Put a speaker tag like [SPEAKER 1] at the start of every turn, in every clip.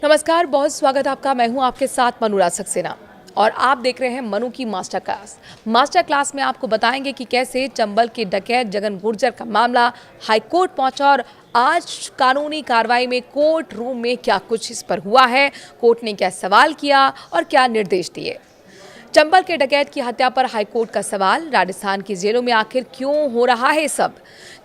[SPEAKER 1] नमस्कार, बहुत स्वागत है आपका। मैं हूं आपके साथ मनूरा सक्सेना और आप देख रहे हैं मनु की मास्टर क्लास। मास्टर क्लास में आपको बताएंगे कि कैसे चंबल के डकैत जगन गुर्जर का मामला हाईकोर्ट पहुंचा और आज कानूनी कार्रवाई में कोर्ट रूम में क्या कुछ इस पर हुआ है, कोर्ट ने क्या सवाल किया और क्या निर्देश दिए। चंबल के डकैत की हत्या पर हाईकोर्ट का सवाल, राजस्थान की जेलों में आखिर क्यों हो रहा है सब।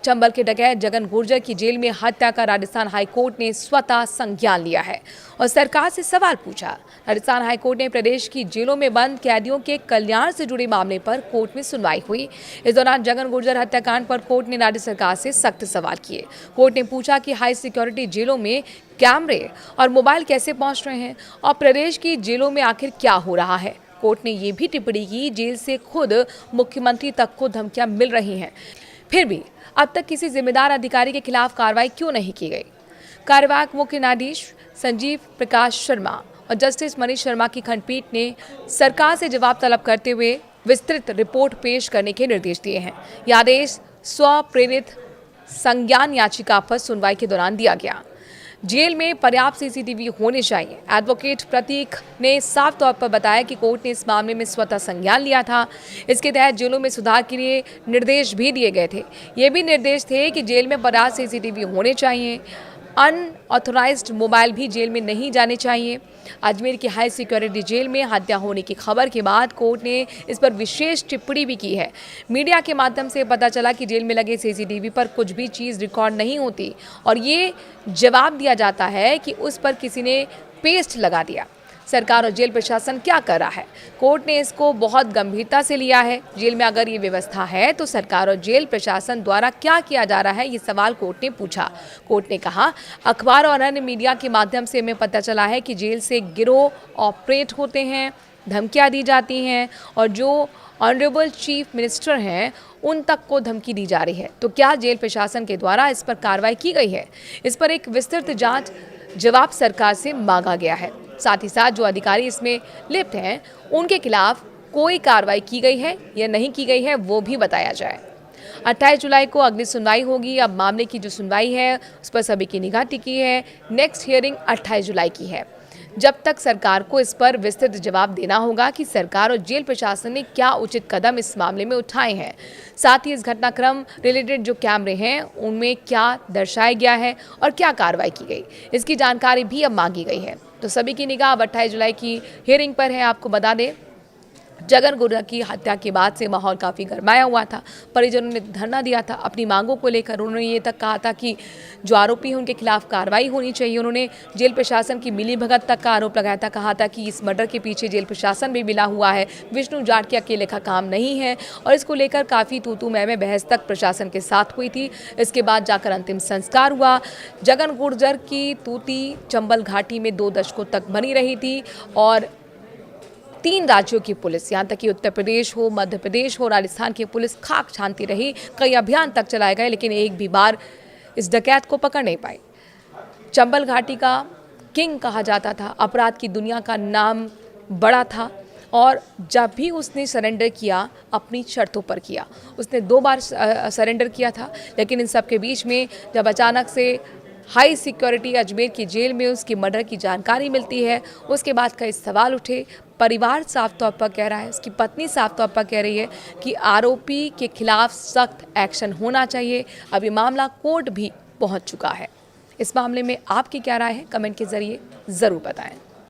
[SPEAKER 1] चंबल के डकैत जगन गुर्जर की जेल में हत्या का राजस्थान हाईकोर्ट ने स्वतः संज्ञान लिया है और सरकार से सवाल पूछा। राजस्थान हाईकोर्ट ने प्रदेश की जेलों में बंद कैदियों के कल्याण से जुड़े मामले पर कोर्ट में सुनवाई हुई। इस दौरान जगन गुर्जर हत्याकांड पर कोर्ट ने राज्य सरकार से सख्त सवाल किए। कोर्ट ने पूछा कि हाई सिक्योरिटी जेलों में कैमरे और मोबाइल कैसे पहुंच रहे हैं और प्रदेश की जेलों में आखिर क्या हो रहा है। कोर्ट ने ये भी टिप्पणी की, जेल से खुद मुख्यमंत्री तक को धमकियां मिल रही हैं, फिर भी अब तक किसी जिम्मेदार अधिकारी के खिलाफ कार्रवाई क्यों नहीं की गई। कार्यवाहक मुख्य न्यायाधीश संजीव प्रकाश शर्मा और जस्टिस मनीष शर्मा की खंडपीठ ने सरकार से जवाब तलब करते हुए विस्तृत रिपोर्ट पेश करने के निर्देश दिए हैं। यह आदेश स्वप्रेरित संज्ञान याचिका पर सुनवाई के दौरान दिया गया। जेल में पर्याप्त सीसीटीवी होने चाहिए। एडवोकेट प्रतीक ने साफ तौर पर बताया कि कोर्ट ने इस मामले में स्वतः संज्ञान लिया था। इसके तहत जेलों में सुधार के लिए निर्देश भी दिए गए थे। ये भी निर्देश थे कि जेल में पर्याप्त सीसीटीवी होने चाहिए, अनऑथोराइज्ड मोबाइल भी जेल में नहीं जाने चाहिए। अजमेर की हाई सिक्योरिटी जेल में हत्या होने की खबर के बाद कोर्ट ने इस पर विशेष टिप्पणी भी की है। मीडिया के माध्यम से पता चला कि जेल में लगे सीसीटीवी पर कुछ भी चीज़ रिकॉर्ड नहीं होती और ये जवाब दिया जाता है कि उस पर किसी ने पेस्ट लगा दिया। सरकार और जेल प्रशासन क्या कर रहा है? कोर्ट ने इसको बहुत गंभीरता से लिया है। जेल में अगर ये व्यवस्था है तो सरकार और जेल प्रशासन द्वारा क्या किया जा रहा है, ये सवाल कोर्ट ने पूछा। कोर्ट ने कहा, अखबार और अन्य मीडिया के माध्यम से हमें पता चला है कि जेल से गिरोह ऑपरेट होते हैं, धमकियाँ दी जाती हैं और जो ऑनरेबल चीफ मिनिस्टर हैं उन तक को धमकी दी जा रही है। तो क्या जेल प्रशासन के द्वारा इस पर कार्रवाई की गई है? इस पर एक विस्तृत जांच जवाब सरकार से मांगा गया है। साथ ही साथ जो अधिकारी इसमें लिप्त हैं उनके खिलाफ कोई कार्रवाई की गई है या नहीं की गई है वो भी बताया जाए। 28 जुलाई को अगली सुनवाई होगी। अब मामले की जो सुनवाई है उस पर सभी की निगाह टिकी है। नेक्स्ट हियरिंग 28 जुलाई की है। जब तक सरकार को इस पर विस्तृत जवाब देना होगा कि सरकार और जेल प्रशासन ने क्या उचित कदम इस मामले में उठाए हैं। साथ ही इस घटनाक्रम रिलेटेड जो कैमरे हैं उनमें क्या दर्शाया गया है और क्या कार्रवाई की गई, इसकी जानकारी भी अब मांगी गई है। तो सभी की निगाह अब 28 जुलाई की हियरिंग पर है। आपको बता दें, जगन गुर्जर की हत्या के बाद से माहौल काफ़ी गरमाया हुआ था। परिजनों ने धरना दिया था अपनी मांगों को लेकर। उन्होंने ये तक कहा था कि जो आरोपी हैं उनके खिलाफ कार्रवाई होनी चाहिए। उन्होंने जेल प्रशासन की मिलीभगत तक का आरोप लगाया था। कहा था कि इस मर्डर के पीछे जेल प्रशासन भी मिला हुआ है, विष्णु जाट के अकेले का काम नहीं है। और इसको लेकर काफ़ी तू मैं बहस तक प्रशासन के साथ हुई थी। इसके बाद जाकर अंतिम संस्कार हुआ। जगन गुर्जर की तूती चंबल घाटी में 2 दशकों तक बनी रही थी और 3 राज्यों की पुलिस, यहाँ तक कि उत्तर प्रदेश हो, मध्य प्रदेश हो, राजस्थान की पुलिस खाक छानती रही। कई अभियान तक चलाए गए लेकिन एक भी बार इस डकैत को पकड़ नहीं पाई। चंबल घाटी का किंग कहा जाता था, अपराध की दुनिया का नाम बड़ा था और जब भी उसने सरेंडर किया अपनी शर्तों पर किया। उसने 2 बार सरेंडर किया था लेकिन इन सब के बीच में जब अचानक से हाई सिक्योरिटी अजमेर की जेल में उसकी मर्डर की जानकारी मिलती है, उसके बाद कई सवाल उठे। परिवार साफ तौर पर कह रहा है, उसकी पत्नी साफ तौर पर कह रही है कि आरोपी के खिलाफ सख्त एक्शन होना चाहिए। अब ये मामला कोर्ट भी पहुंच चुका है। इस मामले में आपकी क्या राय है, कमेंट के जरिए ज़रूर बताएं।